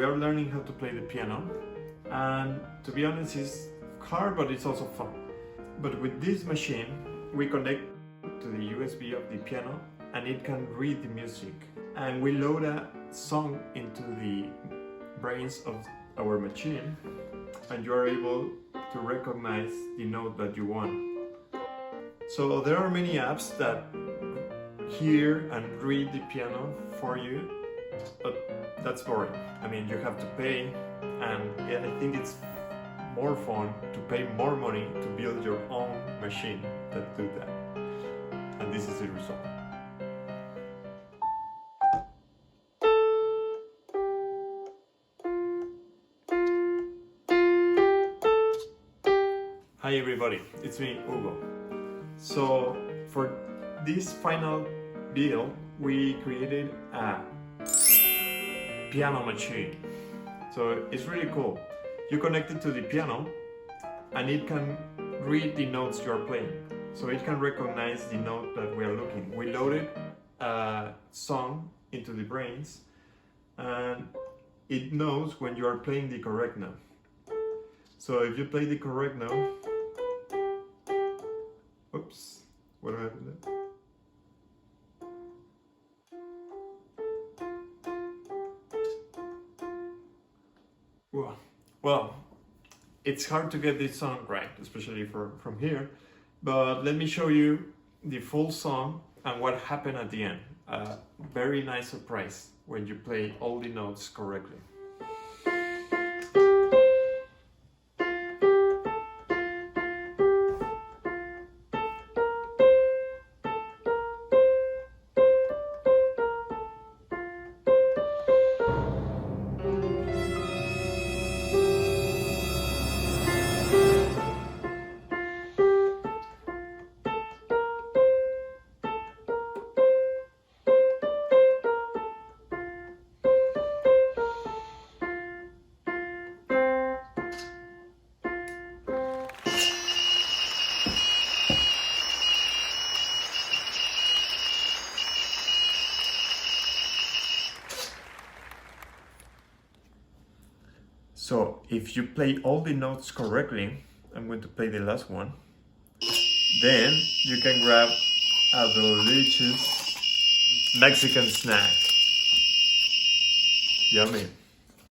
We are learning how to play the piano, and to be honest, it's hard, but it's also fun. But with this machine, we connect to the USB of the piano, and it can read the music. And we load a song into the brains of our machine, and you are able to recognize the note that you want. So there are many apps that hear and read the piano for you, but that's boring. I mean, you have to pay, and I think it's more fun to pay more money to build your own machine that do that. And this is the result. Hi everybody, it's me, Hugo. So for this final build, we created a piano machine. So it's really cool. You connect it to the piano and it can read the notes you're playing. So it can recognize the note that we are looking. We loaded a song into the brains and it knows when you are playing the correct note. So if you play the correct note, oops, what happened there? Well, it's hard to get this song right, especially from here, but let me show you the full song and what happened at the end. A very nice surprise when you play all the notes correctly. So if you play all the notes correctly, I'm going to play the last one, then you can grab a delicious Mexican snack. Yummy.